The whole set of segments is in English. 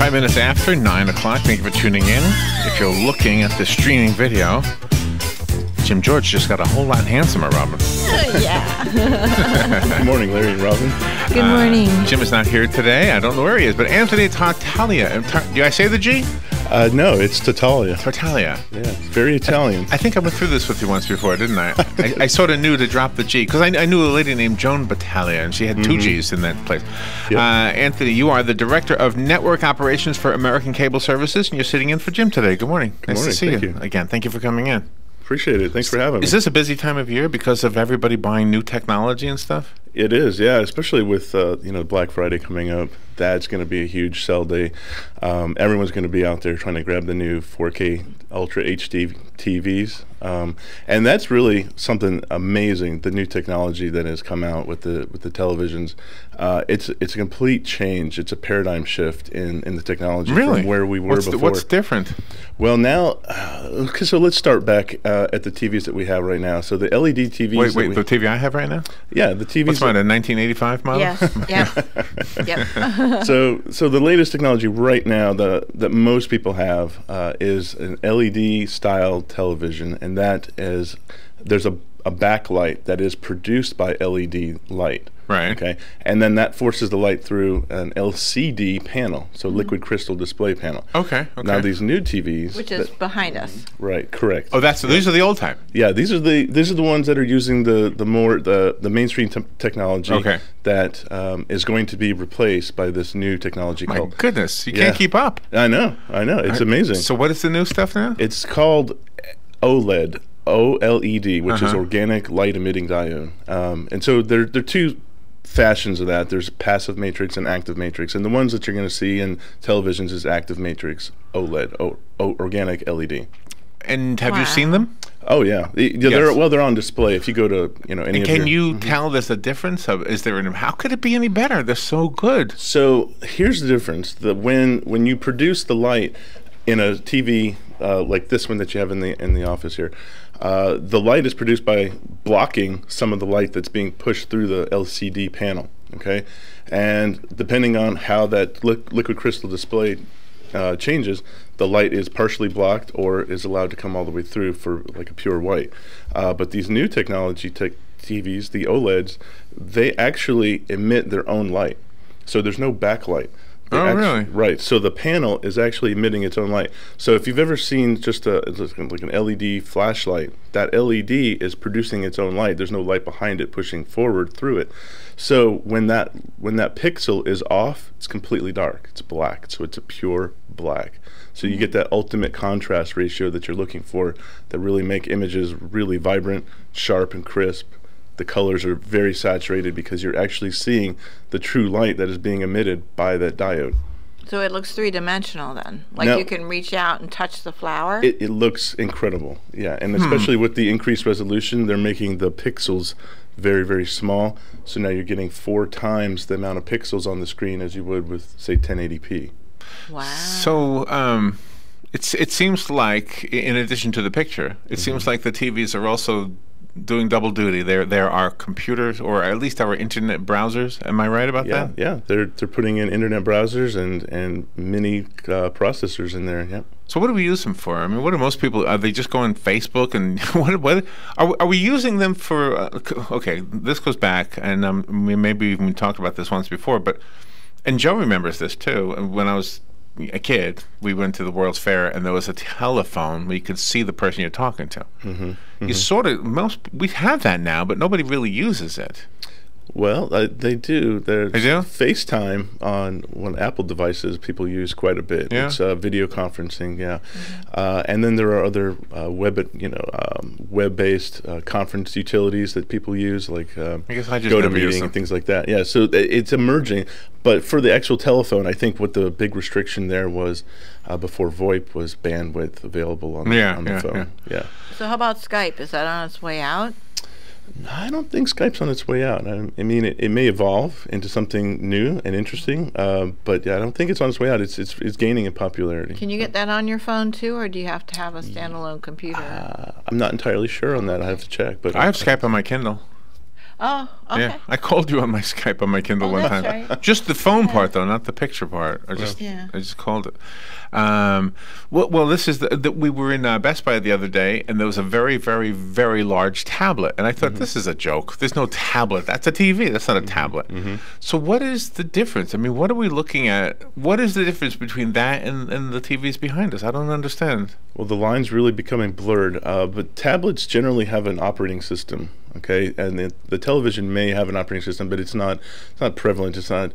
5 minutes after 9 o'clock. Thank you for tuning in. If you're looking at the streaming video, Jim George just got a whole lot handsomer, Robin. Yeah. Good morning, Larry and Robin. Good morning. Jim is not here today. I don't know where he is, but Anthony Tartaglia. Do I say the G? No, it's Tartaglia. Tartaglia. Yeah, very Italian. I think I went through this with you once before, didn't I? I sort of knew to drop the G, because I knew a lady named Joan Battaglia, and she had two G's in that place. Yep. Anthony, you are the Director of Network Operations for American Cable Services, and you're sitting in for Jim today. Good morning. Nice to see you again. Thank you for coming in. Appreciate it. Thanks for having me. Is this a busy time of year because of everybody buying new technology and stuff? It is, yeah, especially with Black Friday coming up. That's going to be a huge sell day. Everyone's going to be out there trying to grab the new 4K Ultra HD TVs, and that's really something amazing. The new technology that has come out with the televisions, it's a complete change. It's a paradigm shift in the technology from where we were before. What's different? Well, now, so let's start back at the TVs that we have right now. So the LED TVs. Wait, the TV I have right now? Yeah, the TVs. What's mine, a 1985 model? Yes. Yep. So the latest technology right now that most people have is an LED style television, and that is there's a backlight that is produced by LED light. Right. Okay. And then that forces the light through an LCD panel, so liquid crystal display panel. Okay. Now these new TVs, which is behind us. Right. Correct. Oh, these are the old type. Yeah. These are the ones that are using the mainstream technology that is going to be replaced by this new technology. My goodness, you can't keep up. I know. It's amazing. So what is the new stuff now? It's called OLED. OLED, which is organic light emitting diode. And so there are two fashions of that. There's passive matrix and active matrix, and the ones that you're going to see in televisions is active matrix OLED, organic LED. And have you seen them? Oh yeah, they're on display. If you go to any. And can you tell there's a difference? How could it be any better? They're so good. So here's the difference: when you produce the light in a TV like this one that you have in the office here. The light is produced by blocking some of the light that's being pushed through the LCD panel, okay? And depending on how that liquid crystal display changes, the light is partially blocked or is allowed to come all the way through for like a pure white. But these new technology TVs, the OLEDs, they actually emit their own light. So there's no backlight. Really? Right. So the panel is actually emitting its own light. So if you've ever seen just like an LED flashlight, that LED is producing its own light. There's no light behind it pushing forward through it. So when that pixel is off, it's completely dark. It's black. So it's a pure black. So you get that ultimate contrast ratio that you're looking for that really make images really vibrant, sharp, and crisp. The colors are very saturated because you're actually seeing the true light that is being emitted by that diode. So it looks three-dimensional then? Like you can reach out and touch the flower? It looks incredible, yeah. And especially with the increased resolution, they're making the pixels very, very small. So now you're getting 4 times the amount of pixels on the screen as you would with, say, 1080p. Wow. So it seems like, in addition to the picture, it seems like the TVs are also doing double duty. There are computers, or at least our internet browsers. Am I right about that? Yeah, they're putting in internet browsers and mini processors in there. Yeah. So what do we use them for? I mean, what do most people? Are they just going Facebook and what are we using them for? Okay, this goes back, and maybe even talked about this once before, and Joe remembers this too. When I was a kid, we went to the World's Fair, and there was a telephone where you could see the person you're talking to. You we have that now, but nobody really uses it. Well, they do. They do? FaceTime on Apple devices people use quite a bit. Yeah. It's video conferencing, yeah. And then there are other web-based conference utilities that people use, like I guess I just GoToMeeting and things like that. Yeah, so it's emerging. But for the actual telephone, I think what the big restriction there was before VoIP was bandwidth available on the phone. Yeah. So how about Skype? Is that on its way out? I don't think Skype's on its way out. I mean, it may evolve into something new and interesting, but yeah, I don't think it's on its way out. It's gaining in popularity. Can you get that on your phone too, or do you have to have a standalone computer? I'm not entirely sure on that. I have to check. But I have Skype on my Kindle. Oh, okay. Yeah, I called you on my Skype on my Kindle one that's time. right. Just the phone part, though, not the picture part. I just called it. Well, this is we were in Best Buy the other day, and there was a very, very, very large tablet, and I thought this is a joke. There's no tablet. That's a TV. That's not a tablet. So what is the difference? I mean, what are we looking at? What is the difference between that and the TVs behind us? I don't understand. Well, the line's really becoming blurred, but tablets generally have an operating system. Okay, and the television may have an operating system, but it's not prevalent. It's not,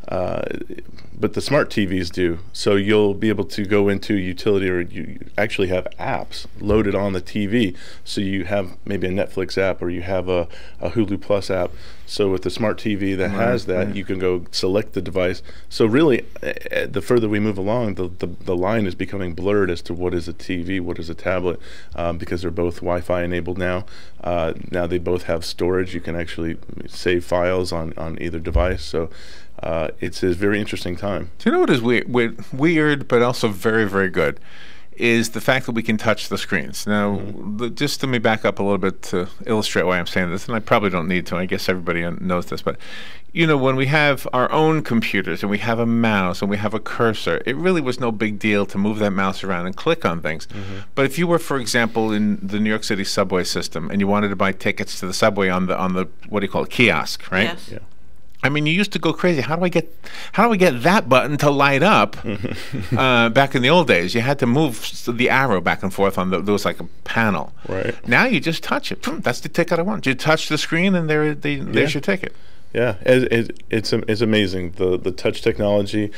but the smart TVs do. So you'll be able to go into utility, or you actually have apps loaded on the TV. So you have maybe a Netflix app, or you have a Hulu Plus app. So with the smart TV that has that, you can go select the device. So really, the further we move along, the line is becoming blurred as to what is a TV, what is a tablet, because they're both Wi-Fi enabled now. Now they both have storage. You can actually save files on either device. So it's a very interesting time. Do you know what is weird, but also very, very good, is the fact that we can touch the screens. Now, just let me back up a little bit to illustrate why I'm saying this, and I probably don't need to. I guess everybody knows this, but you know, when we have our own computers and we have a mouse and we have a cursor, it really was no big deal to move that mouse around and click on things. But if you were, for example, in the New York City subway system and you wanted to buy tickets to the subway on the what do you call it, kiosk, right? Yes. Yeah. I mean, you used to go crazy. How do I get that button to light up? Back in the old days, you had to move the arrow back and forth on there was like a panel. Right. Now you just touch it. Boom, that's the ticket I want. You touch the screen, and there's your ticket. Yeah, it's amazing, the touch technology,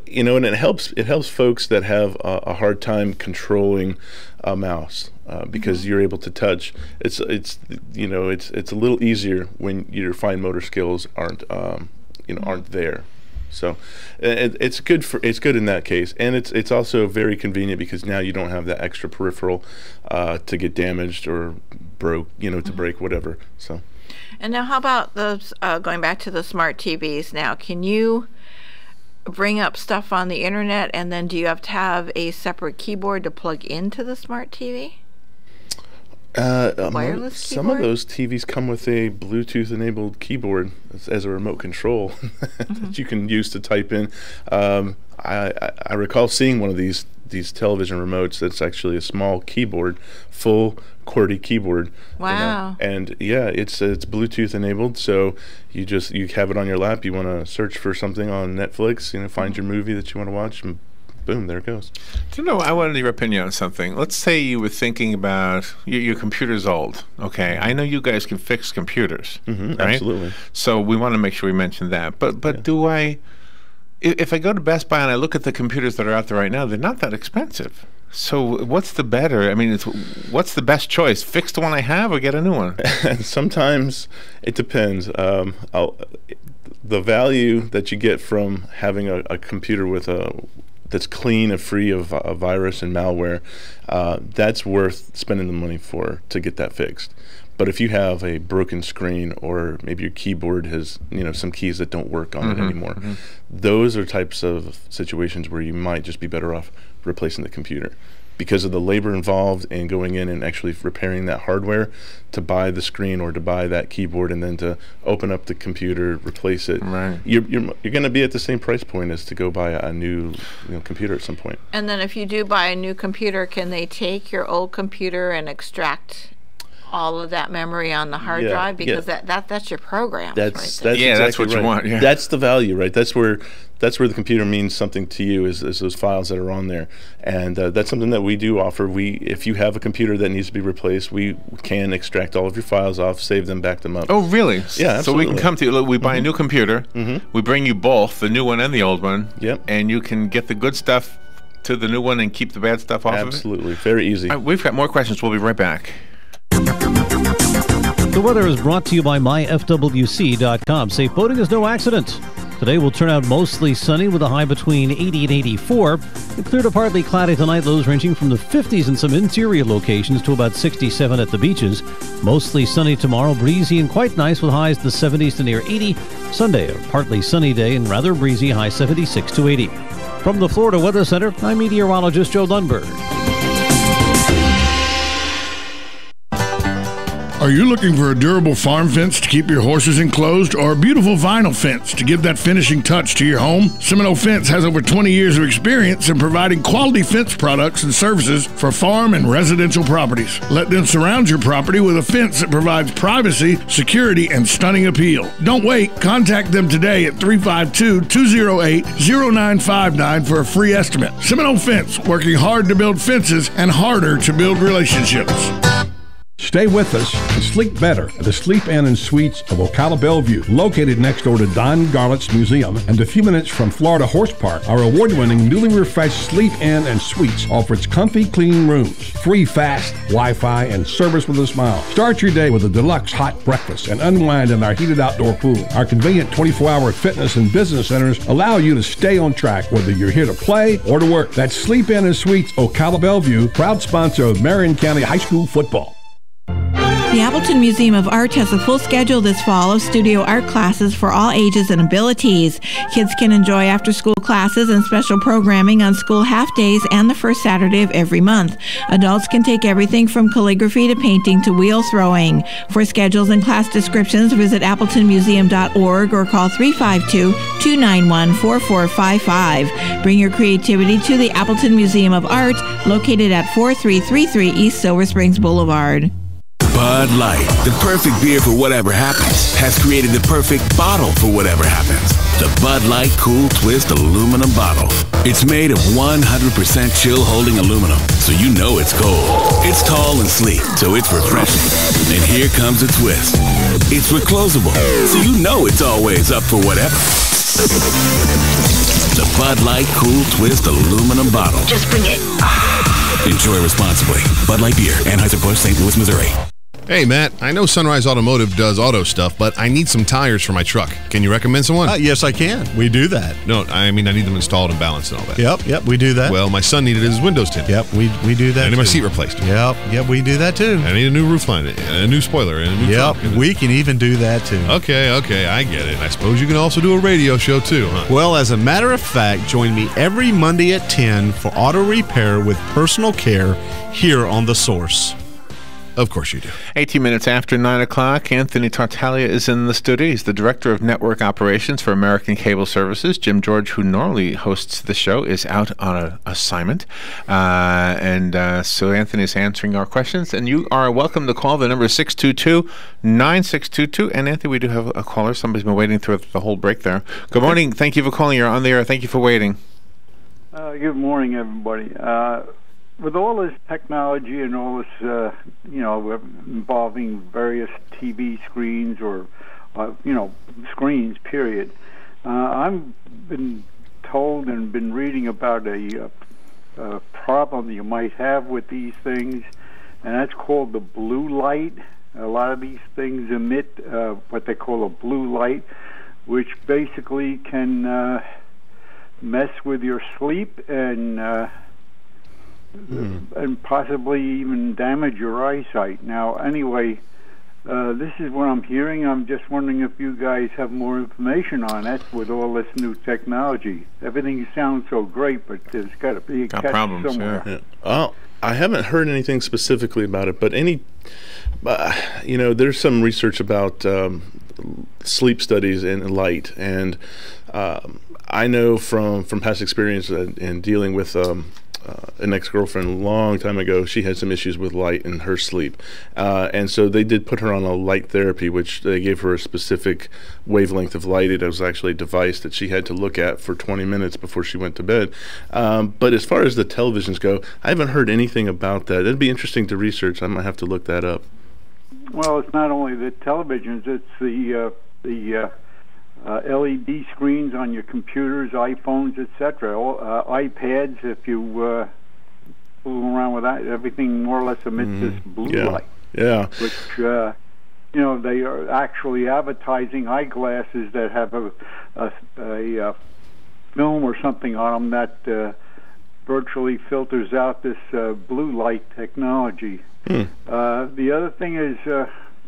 you know, and it helps folks that have a hard time controlling a mouse because you're able to touch. It's you know, it's a little easier when your fine motor skills aren't there. So it's good in that case, and it's also very convenient because now you don't have that extra peripheral to get damaged or broke, you know, to break whatever. So. And now, how about those? Going back to the smart TVs. Now, can you bring up stuff on the internet, and then do you have to have a separate keyboard to plug into the smart TV? Wireless some of those TVs come with a Bluetooth-enabled keyboard as a remote control that you can use to type in. I recall seeing one of these television remotes that's actually a small keyboard, full QWERTY keyboard. Wow. And yeah, it's Bluetooth enabled, so you have it on your lap. You want to search for something on Netflix, you know, find your movie that you want to watch, and boom, there it goes. Do you know, I wanted your opinion on something. Let's say you were thinking about your computer's old. Okay, I know you guys can fix computers, right? Absolutely. So we want to make sure we mention that. But do I? If I go to Best Buy and I look at the computers that are out there right now, they're not that expensive. So what's the better? I mean, what's the best choice? Fix the one I have or get a new one? Sometimes it depends. The value that you get from having a computer with that's clean and free of a virus and malware, that's worth spending the money to get that fixed. But if you have a broken screen, or maybe your keyboard has, you know, some keys that don't work on it anymore, those are types of situations where you might just be better off replacing the computer, because of the labor involved in going in and actually repairing that hardware to buy the screen or to buy that keyboard and then to open up the computer, replace it. Right. You're going to be at the same price point as to go buy a new computer at some point. And then if you do buy a new computer, can they take your old computer and extract all of that memory on the hard drive? Because that's your program. That's exactly that's what right. you want. Yeah. That's the value, right? That's where the computer means something to you, is those files that are on there, and that's something that we do offer. If you have a computer that needs to be replaced, we can extract all of your files off, save them, back them up. Oh, really? Yeah, absolutely. So we can come to you. Look, we buy a new computer. We bring you both, the new one and the old one. Yep. And you can get the good stuff to the new one and keep the bad stuff off of it. Absolutely, very easy. All right, we've got more questions. We'll be right back. The weather is brought to you by myfwc.com. Safe boating is no accident. Today will turn out mostly sunny with a high between 80 and 84. Clear to partly cloudy tonight, lows ranging from the 50s in some interior locations to about 67 at the beaches. Mostly sunny tomorrow, breezy and quite nice with highs in the 70s to near 80. Sunday, a partly sunny day and rather breezy, high 76 to 80. From the Florida Weather Center, I'm meteorologist Joe Lundberg. Are you looking for a durable farm fence to keep your horses enclosed or a beautiful vinyl fence to give that finishing touch to your home? Seminole Fence has over 20 years of experience in providing quality fence products and services for farm and residential properties. Let them surround your property with a fence that provides privacy, security, and stunning appeal. Don't wait. Contact them today at 352-208-0959 for a free estimate. Seminole Fence, working hard to build fences and harder to build relationships. Stay with us and sleep better at the Sleep Inn and Suites of Ocala Bellevue, located next door to Don Garlett's Museum and a few minutes from Florida Horse Park. Our award-winning, newly refreshed Sleep Inn and Suites offers comfy, clean rooms, free fast Wi-Fi, and service with a smile. Start your day with a deluxe hot breakfast and unwind in our heated outdoor pool. Our convenient 24-hour fitness and business centers allow you to stay on track whether you're here to play or to work. That's Sleep Inn and Suites Ocala Bellevue, proud sponsor of Marion County High School football. The Appleton Museum of Art has a full schedule this fall of studio art classes for all ages and abilities. Kids can enjoy after-school classes and special programming on school half-days and the first Saturday of every month. Adults can take everything from calligraphy to painting to wheel throwing. For schedules and class descriptions, visit appletonmuseum.org or call 352-291-4455. Bring your creativity to the Appleton Museum of Art, located at 4333 East Silver Springs Boulevard. Bud Light, the perfect beer for whatever happens, has created the perfect bottle for whatever happens. The Bud Light Cool Twist aluminum bottle. It's made of 100% chill-holding aluminum, so you know it's cold. It's tall and sleek, so it's refreshing. And here comes a twist. It's reclosable, so you know it's always up for whatever. The Bud Light Cool Twist aluminum bottle. Just bring it. Enjoy responsibly. Bud Light Beer, Anheuser-Busch, St. Louis, Missouri. Hey, Matt, I know Sunrise Automotive does auto stuff, but I need some tires for my truck. Can you recommend someone? Yes, I can. We do that. No, I mean, I need them installed and balanced and all that. Yep, we do that. Well, my son needed his windows tinted. Yep, we do that. I need too. my seat replaced. Yep, we do that too. I need a new roof line, a new spoiler, and a new trunk. We can even do that too. Okay, I get it. I suppose you can also do a radio show too, huh? Well, as a matter of fact, join me every Monday at 10 for auto repair with personal care here on The Source. Of course you do. 18 minutes after 9 o'clock, Anthony Tartaglia is in the studio. He's the Director of Network Operations for American Cable Services. Jim George, who normally hosts the show, is out on an assignment. So Anthony's answering our questions. And you are welcome to call. The number is 622-9622. And Anthony, we do have a caller. Somebody's been waiting through the whole break there. Good morning. Thank you for calling. You're on the air. Thank you for waiting. Good morning, everybody. With all this technology and all this, involving various TV screens or, screens, period, I've been told and been reading about a problem you might have with these things, and that's called the blue light. A lot of these things emit what they call a blue light, which basically can mess with your sleep and possibly even damage your eyesight. Now, anyway, this is what I'm hearing. I'm just wondering if you guys have more information on that with all this new technology. Everything sounds so great, but there's got to be a catch somewhere. Yeah. Oh, I haven't heard anything specifically about it, but there's some research about sleep studies and light, and I know from past experience in dealing with an ex-girlfriend a long time ago, she had some issues with light in her sleep. And so they did put her on a light therapy, which they gave her a specific wavelength of light. It was actually a device that she had to look at for 20 minutes before she went to bed. But as far as the televisions go, I haven't heard anything about that. It'd be interesting to research. I might have to look that up. Well, it's not only the televisions, it's the LED screens on your computers, iPhones, etc. iPads, if you fool around with that, everything more or less emits this blue light. Yeah. Which you know, they are actually advertising eyeglasses that have a film or something on them that virtually filters out this blue light technology. The other thing is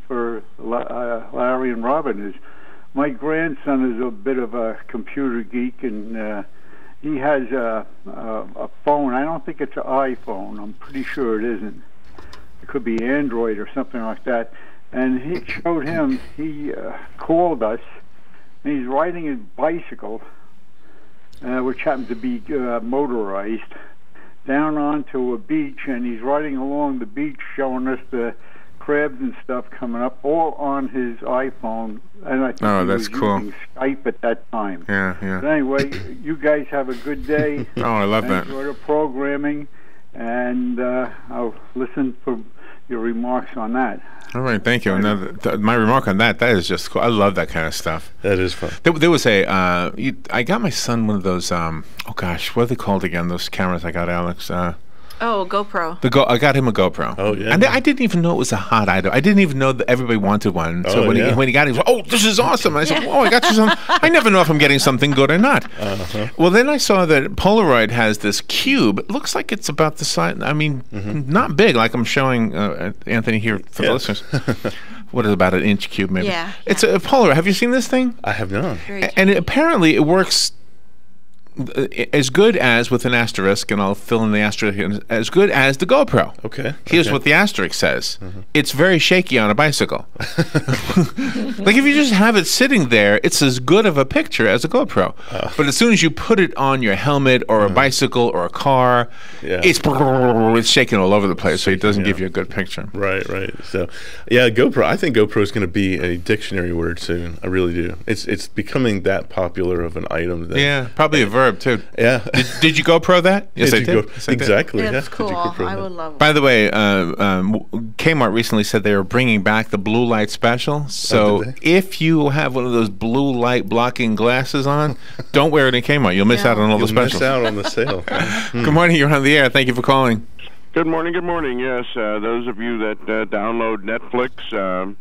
for Larry and Robin is my grandson is a bit of a computer geek, and he has a phone. I don't think it's an iPhone. I'm pretty sure it isn't. It could be Android or something like that. And he showed him, he called us, and he's riding his bicycle, which happens to be motorized, down onto a beach, and he's riding along the beach showing us the crabs and stuff coming up, all on his iPhone. And I think he was using Skype at that time. Yeah, yeah. But anyway, you guys have a good day. Oh, I love that. Enjoy the programming, and I'll listen for your remarks on that. All right, thank you. My remark on that is just cool. I love that kind of stuff. That is fun. There was I got my son one of those, oh gosh, what are they called again, those cameras I got Alex? Oh, GoPro. I got him a GoPro. Oh, yeah. And I didn't even know it was a hot item. I didn't even know that everybody wanted one. So when he got it, he was, oh, this is awesome. And I said, oh, I got you something. I never know if I'm getting something good or not. Well, then I saw that Polaroid has this cube. It looks like it's about the size, I mean, not big, like I'm showing Anthony here for the listeners. What is it, about an inch cube, maybe? Yeah. It's a Polaroid. Have you seen this thing? I have not. And apparently it works as good as, with an asterisk, and I'll fill in the asterisk, as good as the GoPro. Okay. Here's what the asterisk says. It's very shaky on a bicycle. Like, if you just have it sitting there, it's as good of a picture as a GoPro. But as soon as you put it on your helmet or a bicycle or a car, it's shaking all over the place, so it doesn't give you a good picture. Right, right. So, yeah, GoPro. I think GoPro is going to be a dictionary word soon. I really do. It's becoming that popular of an item. That, probably a verb too. Yeah. Did you GoPro that? Yes, I did. Exactly. Yeah, that's cool. I would love it. By the way, Kmart recently said they were bringing back the blue light special. So if you have one of those blue light blocking glasses on, don't wear it in Kmart. You'll miss out on all the specials. Miss out on the sale. Good morning. You're on the air. Thank you for calling. Good morning. Good morning. Yes, those of you that download Netflix,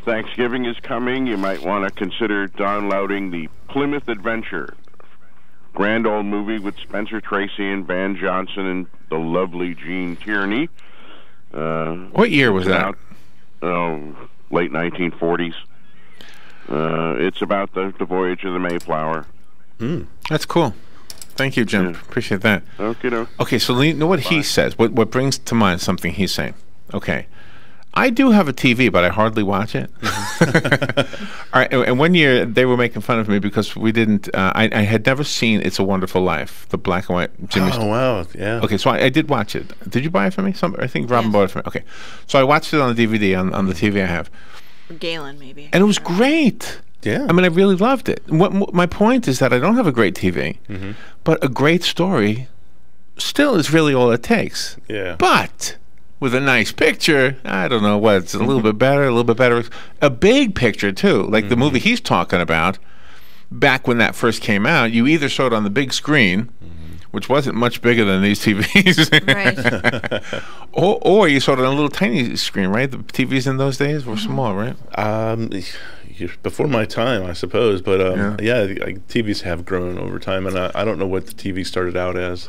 Thanksgiving is coming. You might want to consider downloading the Plymouth Adventure. Grand old movie with Spencer Tracy and Van Johnson and the lovely Gene Tierney. What year was that? Late 1940s. It's about the voyage of the Mayflower. That's cool. Thank you, Jim. Appreciate that. Okay, so you know what he says. What brings to mind something he's saying. Okay. I do have a TV, but I hardly watch it. All right, and one year they were making fun of me because we didn't. I had never seen "It's a Wonderful Life," the black and white Jimmy. Oh wow, yeah. Okay, so I did watch it. Did you buy it for me? I think Robin bought it for me. Okay, so I watched it on the DVD on the TV I have. Galen, maybe. And it was great. Yeah. I mean, I really loved it. My point is that I don't have a great TV, but a great story still is really all it takes. Yeah. But with a nice picture, I don't know what, it's a little bit better, a big picture too, like the movie he's talking about. Back when that first came out, you either saw it on the big screen, which wasn't much bigger than these TVs, right. or you saw it on a little tiny screen, right? The TVs in those days were small, right? Before my time, I suppose, but TVs have grown over time, and I don't know what the TV started out as.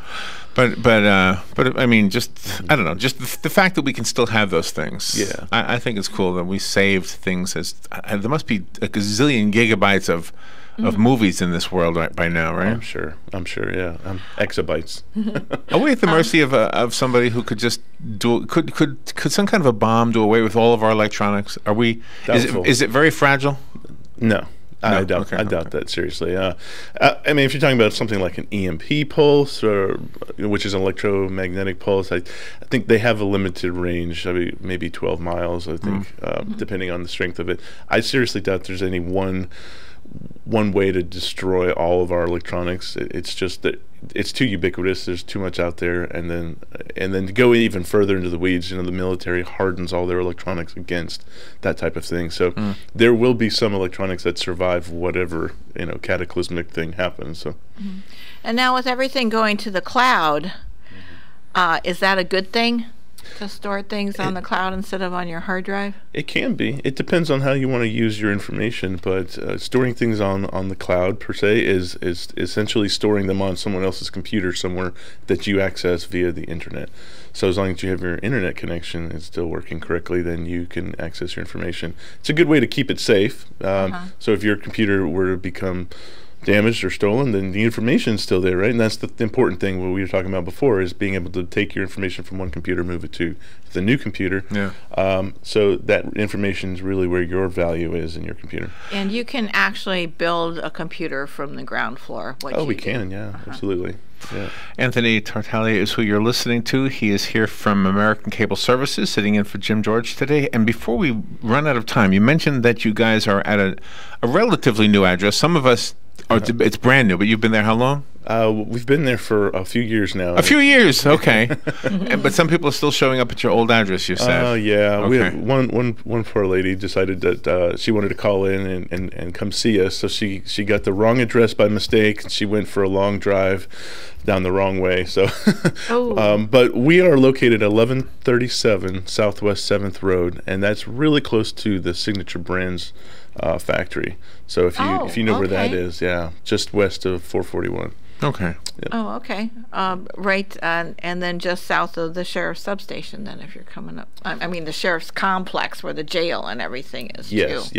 But I mean, just I don't know, just the fact that we can still have those things. Yeah, I think it's cool that we saved things. There must be a gazillion gigabytes of movies in this world by now, right? I'm sure. Yeah, exabytes. Are we at the mercy of somebody who could just do? Could some kind of a bomb do away with all of our electronics? Are we? Is it very fragile? No. I doubt that, seriously. I mean, if you're talking about something like an EMP pulse, which is an electromagnetic pulse, I think they have a limited range. I mean, maybe 12 miles, I think, depending on the strength of it. I seriously doubt there's any one way to destroy all of our electronics. It's just that it's too ubiquitous. There's too much out there, and then to go even further into the weeds, the military hardens all their electronics against that type of thing. So there will be some electronics that survive whatever cataclysmic thing happens. So, and now with everything going to the cloud, is that a good thing? To store things on the cloud instead of on your hard drive? It can be. It depends on how you want to use your information, but storing things on the cloud per se is essentially storing them on someone else's computer somewhere that you access via the internet. So as long as you have your internet connection is still working correctly, then you can access your information. It's a good way to keep it safe. So if your computer were to become damaged or stolen, then the information is still there, right? And that's the important thing what we were talking about before, is being able to take your information from one computer, move it to the new computer. So that information is really where your value is in your computer. And you can actually build a computer from the ground floor. We can, yeah, absolutely. Yeah. Anthony Tartaglia is who you're listening to. He is here from American Cable Services, sitting in for Jim George today. And before we run out of time, you mentioned that you guys are at a relatively new address. Some of us, it's brand new, but you've been there how long? We've been there for a few years now. A few years, okay. But some people are still showing up at your old address, you said. Yeah. Okay. We had one poor lady decided that she wanted to call in and come see us, so she got the wrong address by mistake, and she went for a long drive down the wrong way. So, but we are located at 1137 Southwest 7th Road, and that's really close to the Signature Brands factory. So if you know where that is, just west of 441. Okay. Yep. Oh, okay. Right, and then just south of the sheriff's substation. Then, if you're coming up, I mean the sheriff's complex where the jail and everything is. Yes.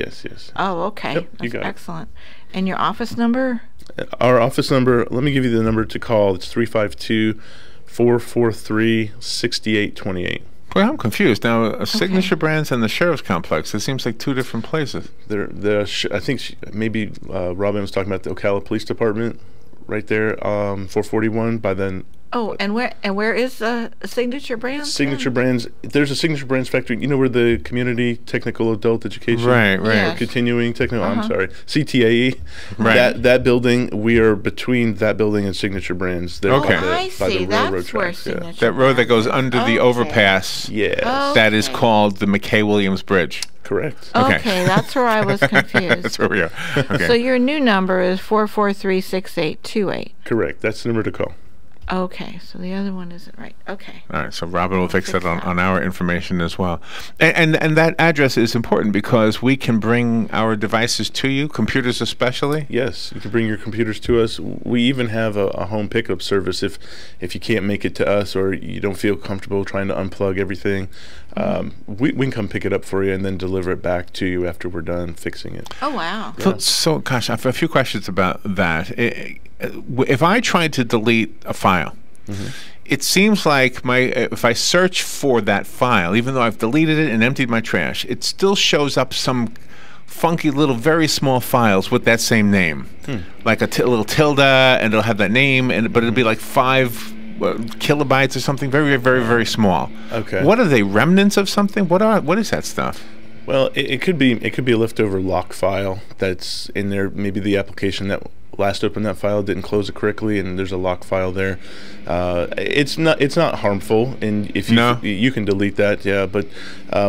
Oh, okay. Yep, you got excellent. And your office number? Our office number. Let me give you the number to call. It's 352-443-6828. Well, I'm confused now. Signature Brands and the Sheriff's Complex. It seems like two different places. I think maybe Robin was talking about the Ocala Police Department, right there, 441. By then. Oh, and where is Signature Brands? Signature Brands. There's a Signature Brands factory. You know where the Community Technical Adult Education, right, yes. Continuing Technical. I'm sorry, CTAE. Right. That building. We are between that building and Signature Brands. They're Okay. I by see. the railroad That's where tracks. Signature. That road that goes under the overpass. Yes. That is called the McKay-Williams Bridge. Correct. Okay, that's where I was confused. That's where we are. Okay. So your new number is 443-6828. Correct. That's the number to call. Okay, so the other one isn't right. Okay. All right, so Robin will fix that on our information as well. And that address is important because we can bring our devices to you, computers especially. Yes, you can bring your computers to us. We even have a home pickup service if you can't make it to us or you don't feel comfortable trying to unplug everything. We can come pick it up for you and then deliver it back to you after we're done fixing it. Oh, wow. Yeah. So, gosh, I have a few questions about that. If I tried to delete a file, it seems like if I search for that file, even though I've deleted it and emptied my trash, it still shows up some funky little very small files with that same name, like a little tilde, and it'll have that name, but it'll be like 5 kilobytes or something, very, very, very small. Okay. What are they, remnants of something? What is that stuff? Well, it could be a leftover lock file that's in there. Maybe the application that last opened that file didn't close it correctly, and there's a lock file there. It's not harmful, and if you can delete that, But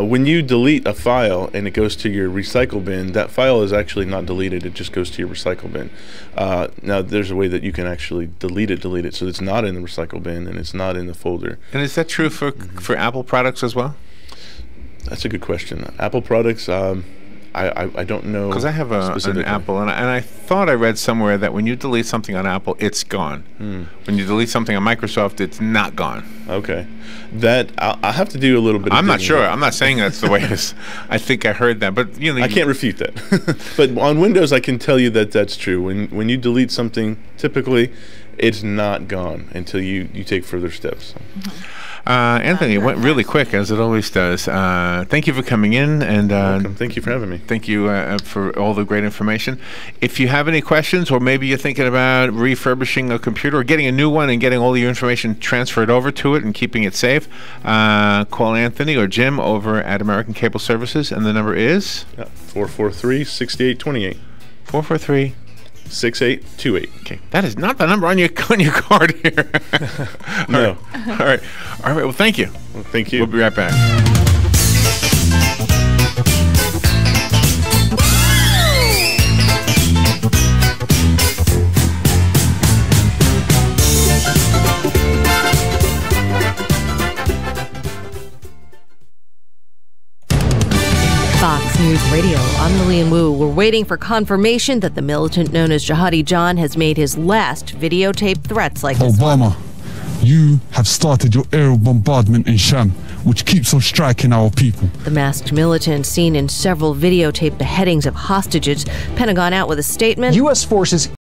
when you delete a file and it goes to your recycle bin, that file is actually not deleted. It just goes to your recycle bin. Now there's a way that you can actually delete it, so it's not in the recycle bin and it's not in the folder. And is that true for Apple products as well? That's a good question. Apple products, I don't know. Because I have an Apple, and I thought I read somewhere that when you delete something on Apple, it's gone. When you delete something on Microsoft, it's not gone. Okay. That I have to do a little bit of I'm not sure. I'm not saying that's the way it is. I think I heard that, but I can't refute that. But on Windows, I can tell you that that's true. When you delete something, typically, it's not gone until you take further steps. Anthony, it went really quick, as it always does. Thank you for coming in. And welcome. Thank you for having me. Thank you for all the great information. If you have any questions, or maybe you're thinking about refurbishing a computer or getting a new one and getting all your information transferred over to it and keeping it safe, call Anthony or Jim over at American Cable Services, and the number is? 443-6828. 443 6828. Okay, that is not the number on your card here. No. All right. Well, thank you. Well, thank you. We'll be right back. Fox News Radio, I'm Lillian Wu. We're waiting for confirmation that the militant known as Jihadi John has made his last videotape threats like this Obama, you have started your aerial bombardment in Sham, which keeps on striking our people. The masked militant seen in several videotape beheadings of hostages. Pentagon out with a statement. U.S. forces